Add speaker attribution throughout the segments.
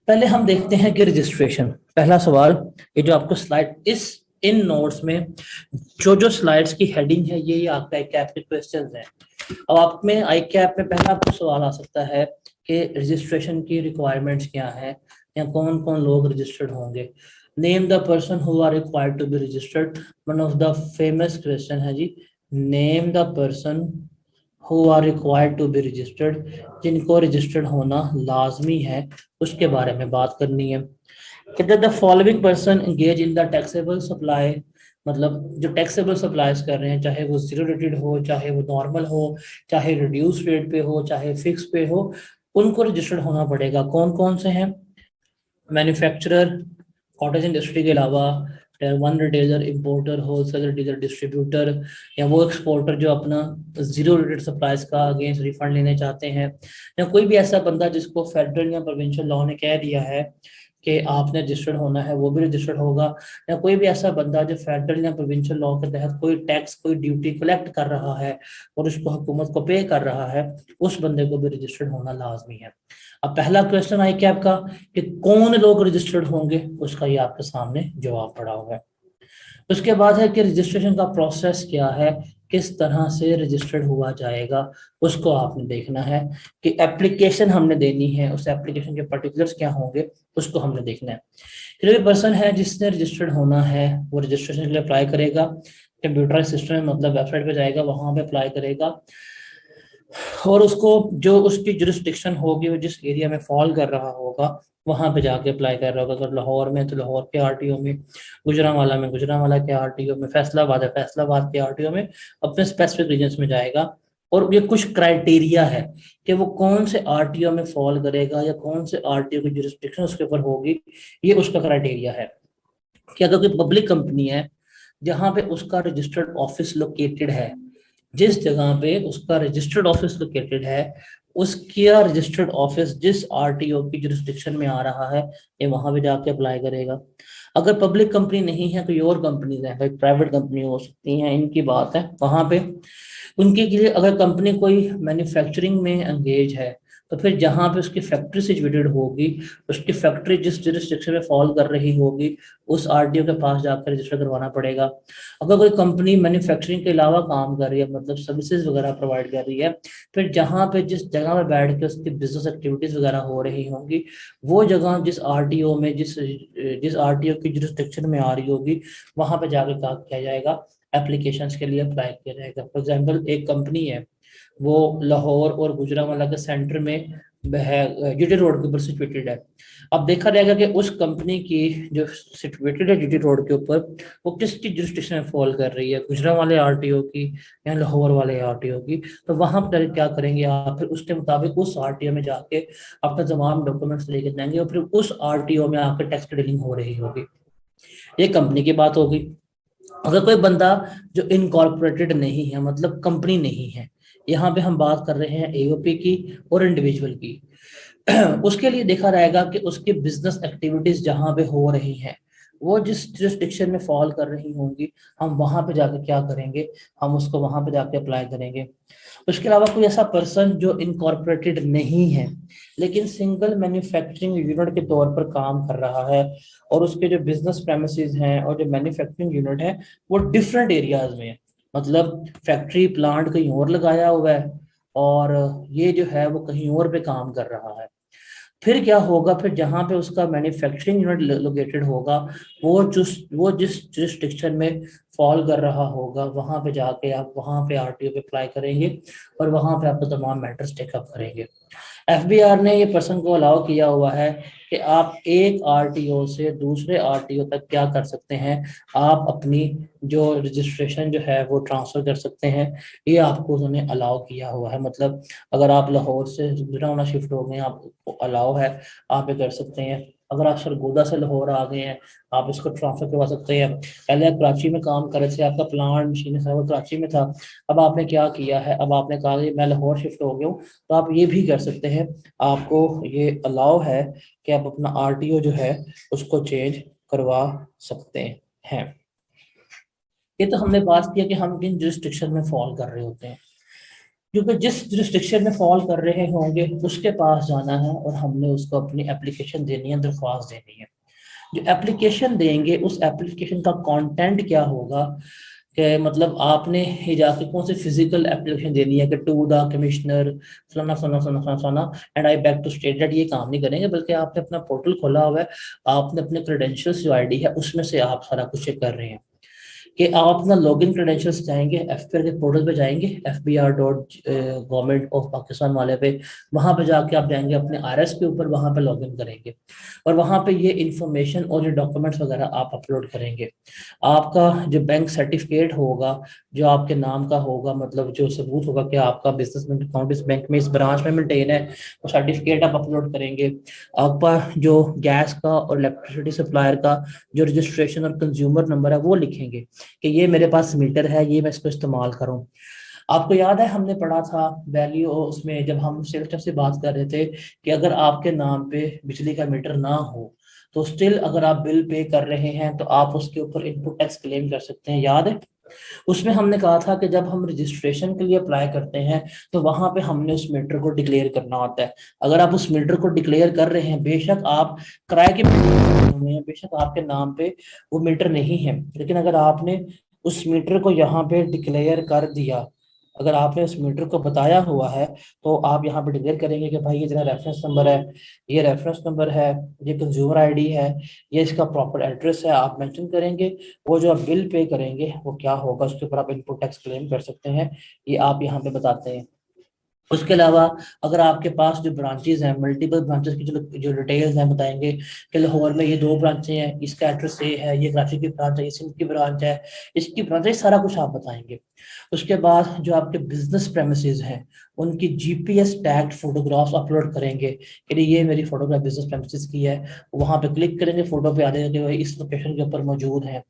Speaker 1: पहले हम देखते हैं कि रजिस्ट्रेशन, पहला सवाल, ये जो आपको स्लाइड इस इन नोट्स में जो जो स्लाइड्स की हेडिंग है ये आपका आई कैप के क्वेश्चन है। अब आप में आई कैप में पहला आपको सवाल आ सकता है कि रजिस्ट्रेशन की रिक्वायरमेंट्स क्या है या कौन कौन लोग रजिस्टर्ड होंगे। Name the person who are required to be registered, one of the famous question है जी। Name the person who are required to be registered, जिनको रजिस्टर्ड होना लाजमी है, उसके बारे में बात करनी है। कहते the following person engage in the taxable supply, मतलब जो टैक्सेबल सप्लाईज कर रहे हैं, चाहे वो जीरो रेटेड हो, चाहे वो नॉर्मल हो, चाहे रिड्यूस रेट पे हो, चाहे फिक्स पे हो, उनको रजिस्टर्ड होना पड़ेगा। कौन कौन से हैं? मैन्युफैक्चरर, कॉटेज इंडस्ट्री के अलावा one retailer, importer, wholesaler, dealer, distributor, या वो एक्सपोर्टर जो अपना जीरो रेटेड सप्लाईज का अगेंस्ट रिफंड लेने चाहते हैं, या कोई भी ऐसा बंदा जिसको फेडरल या प्रोविंशियल लॉ ने कह दिया है कि आपने रजिस्टर्ड होना है, वो भी रजिस्टर्ड होगा। या कोई भी ऐसा बंदा जो फेडरल या प्रोविंशियल लॉ के तहत कोई टैक्स, कोई ड्यूटी कलेक्ट कर रहा है और उसको हुकूमत को पे कर रहा है, उस बंदे को भी रजिस्टर्ड होना लाजमी है। अब पहला क्वेश्चन आई कि आपका कि कौन लोग रजिस्टर्ड होंगे, उसका ये आपके सामने जवाब पड़ा हुआ है। उसके बाद है कि रजिस्ट्रेशन का प्रोसेस क्या है, किस तरह से रजिस्टर्ड हुआ जाएगा, उसको आपने देखना है। कि एप्लीकेशन हमने देनी है, उस एप्लीकेशन के पर्टिकुलर्स क्या होंगे, उसको हमने देखना है। फिर भी पर्सन है जिसने रजिस्टर्ड होना है, वो रजिस्ट्रेशन के लिए अप्लाई करेगा, कंप्यूटराइज सिस्टम मतलब वेबसाइट पे जाएगा, वहां पे अप्लाई करेगा, और उसको जो उसकी जुरिस्डिक्शन होगी, वो जिस एरिया में फॉल कर रहा होगा, वहां पे जाके अप्लाई कर रहा होगा। अगर लाहौर में तो लाहौर के आरटीओ में, गुजरांवाला में गुजरांवाला के आरटीओ में, फैसलाबाद है फैसलाबाद के आरटीओ में, अपने स्पेसिफिक रीजन्स में जाएगा। और ये कुछ क्राइटेरिया है कि वो कौन से आरटीओ में फॉल करेगा या कौन से आरटीओ की जुरिस्डिक्शन उसके ऊपर होगी, ये उसका क्राइटेरिया है। कि अगर कोई पब्लिक कंपनी है जहां पे उसका रजिस्टर्ड ऑफिस लोकेटेड है, जिस जगह पे उसका रजिस्टर्ड ऑफिस लोकेटेड है, उसका रजिस्टर्ड ऑफिस जिस आरटीओ की जुरिस्डिक्शन में आ रहा है, ये वहां पे जाके अप्लाई करेगा। अगर पब्लिक कंपनी नहीं है, कोई और कंपनीज है, भाई प्राइवेट कंपनी हो सकती हैं, इनकी बात है, वहां पे उनके लिए अगर कंपनी कोई मैन्युफैक्चरिंग में एंगेज है, तो फिर जहां पे उसकी फैक्ट्री सिचुएटेड होगी, उसकी फैक्ट्री जिस जुरिस्डिक्शन में फॉल कर रही होगी, उस आरटीओ के पास जाकर रजिस्टर करवाना पड़ेगा। अगर कोई कंपनी मैन्युफैक्चरिंग के अलावा काम कर रही है, मतलब सर्विसेज वगैरह प्रोवाइड कर रही है, फिर जहां पे जिस जगह पे बैठ के उसकी बिजनेस एक्टिविटीज वगैरह हो रही होंगी, वो जगह जिस आरटीओ में जिस जिस आरटीओ की जुरिस्डिक्शन में आ रही होगी, वहां पे जाकर क्या किया जाएगा, एप्लीकेशंस के लिए अप्लाई किया जाएगा। फॉर एग्जांपल एक कंपनी है, वो लाहौर और गुजरांवाला के सेंटर में है, जीटी रोड के ऊपर सिचुएटेड है। अब देखा जाएगा कि उस कंपनी की जो सिचुएटेड है जीटी रोड के ऊपर, वो किसकी जुरिस्डिक्शन में फॉल कर रही है, गुजरांवाले आरटीओ की या लाहौर वाले आरटीओ की। तो वहां पर क्या करेंगे आप, फिर उसके मुताबिक उस आरटीओ में जाके अपने तमाम डॉक्यूमेंट्स लेके जाएंगे और फिर उस आरटीओ में आकर टैक्स की डीलिंग हो रही होगी। ये कंपनी की बात होगी। अगर कोई बंदा जो इनकॉर्पोरेटेड नहीं है, मतलब कंपनी नहीं है, यहाँ पे हम बात कर रहे हैं एओपी की और इंडिविजुअल की, उसके लिए देखा जाएगा कि उसकी बिजनेस एक्टिविटीज जहां पे हो रही हैं, वो जिस जुरिस्डिक्शन में फॉल कर रही होंगी, हम वहां पे जाकर क्या करेंगे, हम उसको वहां पे जाके अप्लाई करेंगे। उसके अलावा कोई ऐसा पर्सन जो इनकॉर्पोरेटेड नहीं है लेकिन सिंगल मैन्युफैक्चरिंग यूनिट के तौर पर काम कर रहा है, और उसके जो बिजनेस प्रेमिसेस हैं और जो मैन्युफैक्चरिंग यूनिट है वो डिफरेंट एरियाज में है, मतलब फैक्ट्री प्लांट कहीं और लगाया हुआ है और ये जो है वो कहीं और पे काम कर रहा है। फिर क्या होगा, फिर जहां पे उसका मैन्युफैक्चरिंग यूनिट लोकेटेड होगा, वो जिस जुरिस्डिक्शन में फॉल कर रहा होगा, वहां पे जाके आप वहां पे आरटीओ पे अप्लाई करेंगे और वहां पे आपको तमाम मैटर्स टेकअप करेंगे। एफबीआर ने ये पर्सन को अलाउ किया हुआ है कि आप एक आरटीओ से दूसरे आरटीओ तक क्या कर सकते हैं, आप अपनी जो रजिस्ट्रेशन जो है वो ट्रांसफर कर सकते हैं। ये आपको उन्होंने अलाउ किया हुआ है, मतलब अगर आप लाहौर से गुजरांवाला शिफ्ट हो गए, आपको अलाउ है, आप ये कर सकते हैं। अगर आप सरगोदा से लाहौर आ गए हैं, आप इसको ट्रांसफर करवा सकते हैं। पहले आप कराची में काम कर रहे थे, आपका प्लांट मशीन सब कराची में था, अब आपने क्या किया है, अब आपने कहा कि मैं लाहौर शिफ्ट हो गया हूँ, तो आप ये भी कर सकते हैं। आपको ये अलाउ है कि आप अपना आरटीओ जो है उसको चेंज करवा सकते हैं। ये तो हमने बात किया कि हम किन जुरिस्डिक्शन में फॉल कर रहे होते हैं। क्योंकि जिस जुरिस्डिक्शन में फॉल कर रहे होंगे उसके पास जाना है और हमने उसको अपनी एप्लीकेशन देनी है, दरख्वास्त देनी है। जो एप्लीकेशन देंगे उस एप्लीकेशन का कंटेंट क्या होगा, कि मतलब आपने ये जाके कौन सी फिजिकल एप्लीकेशन देनी है कि टू द कमिश्नर फलाना फलाना फलाना फलाना फलाना and I back to state that, ये काम नहीं करेंगे, बल्कि आपने अपना पोर्टल खोला हुआ है, आपने अपने क्रेडेंशियल्स जो आईडी है उसमें से आप सारा कुछ चेक कर रहे हैं कि आप अपना लॉगिन क्रेडेंशियल्स जाएंगे, एफपीआर के पोर्टल पे जाएंगे, fbr.gov.pakistan वाले पे, वहां पे जाके आप जाएंगे अपने आरएस के ऊपर, वहां पे लॉगिन करेंगे और वहां पे ये इंफॉर्मेशन और जो डॉक्यूमेंट्स वगैरह आप अपलोड करेंगे। आपका जो बैंक सर्टिफिकेट होगा, जो आपके नाम का होगा, मतलब जो सबूत होगा कि आपका बिजनेस बैंक अकाउंट इस बैंक में इस ब्रांच में मेंटेन है, वो सर्टिफिकेट आप अपलोड करेंगे। आपका जो गैस का और इलेक्ट्रिसिटी सप्लायर का जो रजिस्ट्रेशन और कंज्यूमर नंबर है वो लिखेंगे कि ये मेरे पास मीटर है, ये मैं इसको इस्तेमाल करूं। आपको याद है हमने पढ़ा था वैल्यू उसमें, जब हम सेल्स टैक्स से बात कर रहे थे, कि अगर आपके नाम पे बिजली का मीटर ना हो तो स्टिल अगर आप बिल पे कर रहे हैं तो आप उसके ऊपर इनपुट टैक्स क्लेम कर सकते हैं, याद है? उसमें हमने कहा था कि जब हम रजिस्ट्रेशन के लिए अप्लाई करते हैं तो वहां पे हमने उस मीटर को डिक्लेयर करना होता है। अगर आप उस मीटर को डिक्लेयर कर रहे हैं, बेशक आप किराए के में हैं, बेशक आपके नाम पे वो मीटर नहीं है, लेकिन अगर आपने उस मीटर को यहाँ पे डिक्लेयर कर दिया, अगर आपने उस मीटर को बताया हुआ है, तो आप यहाँ पे डिक्लेयर करेंगे कि भाई ये जरा रेफरेंस नंबर है, ये रेफरेंस नंबर है, ये कंज्यूमर आईडी है, ये इसका प्रॉपर एड्रेस है, आप मेंशन करेंगे। वो जो आप बिल पे करेंगे वो क्या होगा, उसके ऊपर आप इनपुट टैक्स क्लेम कर सकते हैं, ये आप यहाँ पे बताते हैं। उसके अलावा अगर आपके पास जो ब्रांचेस हैं, मल्टीपल ब्रांचेस की जो जो डिटेल्स हैं, बताएंगे कि लाहौर में ये 2 ब्रांचें हैं, इसका एड्रेस ये है, ये कराची की ब्रांच है, ये सिंध की ब्रांच है, इसकी ब्रांच है, सारा कुछ आप बताएंगे। उसके बाद जो आपके बिजनेस प्रेमिसेस हैं उनकी जीपीएस टैग्ड फोटोग्राफ्स अपलोड करेंगे कि ये मेरी फोटोग्राफ बिजनेस प्रेमिसेस की है, वहां पे क्लिक करेंगे, फोटो पे आ जाएगा कि भाई इस लोकेशन के ऊपर मौजूद है।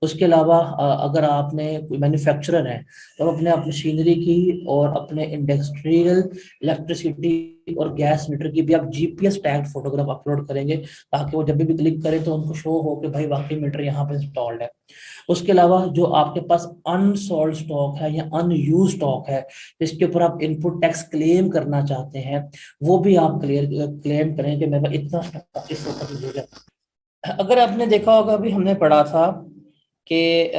Speaker 1: उसके अलावा अगर आपने कोई मैन्युफैक्चरर है तो अपने आप मशीनरी की और अपने इंडस्ट्रियल इलेक्ट्रिसिटी और गैस मीटर की भी आप जीपीएस टैग्ड फोटोग्राफ अपलोड करेंगे, ताकि वो जब भी क्लिक करें तो उनको शो हो कि भाई वाकई मीटर यहाँ पे इंस्टॉल्ड है। उसके अलावा जो आपके पास अनसोल्ड स्टॉक है या अनयूज स्टॉक है जिसके ऊपर आप इनपुट टैक्स क्लेम करना चाहते हैं, वो भी आप क्लेम करें कि मेरे पास इतना स्टॉक इस वक्त मौजूद है। अगर आपने देखा होगा, अभी हमने पढ़ा था कि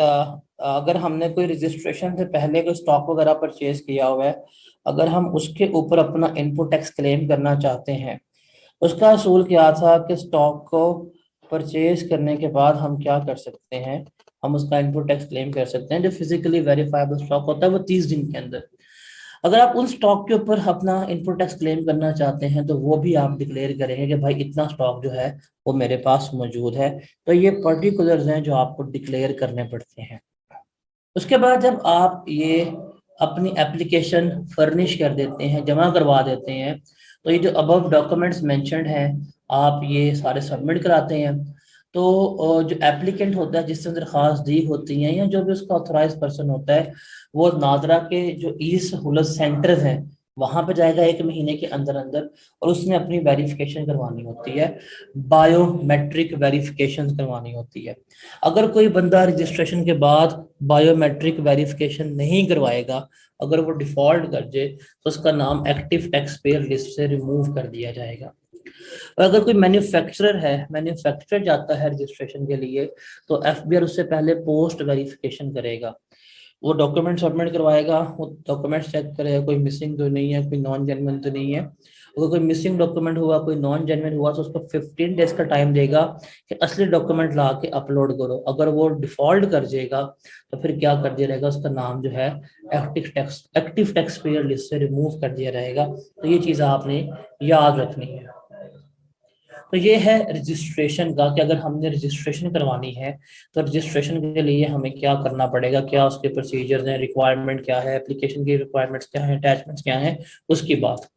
Speaker 1: अगर हमने कोई रजिस्ट्रेशन से पहले कोई स्टॉक वगैरह परचेज किया हुआ है, अगर हम उसके ऊपर अपना इनपुट टैक्स क्लेम करना चाहते हैं, उसका असूल क्या था कि स्टॉक को परचेज करने के बाद हम क्या कर सकते हैं, हम उसका इनपुट टैक्स क्लेम कर सकते हैं। जो फिजिकली वेरीफाइबल स्टॉक होता है वो 30 दिन के अंदर। अगर आप उन स्टॉक के ऊपर अपना इनपुट टैक्स क्लेम करना चाहते हैं तो वो भी आप डिक्लेयर करेंगे कि भाई इतना स्टॉक जो है वो मेरे पास मौजूद है। तो ये पर्टिकुलर्स हैं जो आपको डिक्लेयर करने पड़ते हैं। उसके बाद जब आप ये अपनी एप्लीकेशन फर्निश कर देते हैं, जमा करवा देते हैं, तो ये जो अबव डॉक्यूमेंट्स मेंशन्ड हैं आप ये सारे सबमिट कराते हैं। तो जो एप्लीकेंट होता है जिसने दरख्वास्त दी होती है या जो भी उसका ऑथराइज पर्सन होता है, वो नादरा के जो ई सहूलत सेंटर्स हैं वहां पे जाएगा 1 महीने के अंदर अंदर, और उसने अपनी वेरिफिकेशन करवानी होती है, बायोमेट्रिक वेरिफिकेशन करवानी होती है। अगर कोई बंदा रजिस्ट्रेशन के बाद बायोमेट्रिक वेरिफिकेशन नहीं करवाएगा, अगर वो डिफॉल्ट कर जाए, तो उसका नाम एक्टिव टैक्स पेयर लिस्ट से रिमूव कर दिया जाएगा। और अगर कोई मैन्युफैक्चरर है, मैन्युफैक्चरर जाता है रजिस्ट्रेशन के लिए, तो एफबीआर उससे पहले पोस्ट वेरिफिकेशन करेगा, वो डॉक्यूमेंट सबमिट करवाएगा, वो डॉक्यूमेंट चेक करेगा कोई मिसिंग तो नहीं है, कोई नॉन जेन्युइन तो नहीं है। अगर कोई मिसिंग डॉक्यूमेंट हुआ, कोई नॉन जेन्युइन हुआ, तो उसको 15 डेज का टाइम देगा कि असली डॉक्यूमेंट ला के अपलोड करो। अगर वो डिफॉल्ट कर जाएगा तो फिर क्या कर दिया जाएगा, उसका नाम जो है एक्टिव टैक्स पेयर लिस्ट से रिमूव कर दिया जाएगा। तो ये चीज़ आपने याद रखनी है। तो ये है रजिस्ट्रेशन का, कि अगर हमने रजिस्ट्रेशन करवानी है तो रजिस्ट्रेशन के लिए हमें क्या करना पड़ेगा, क्या उसके प्रोसीजर्स हैं, रिक्वायरमेंट क्या है, एप्लीकेशन की रिक्वायरमेंट्स क्या है, अटैचमेंट्स क्या है, उसकी बात।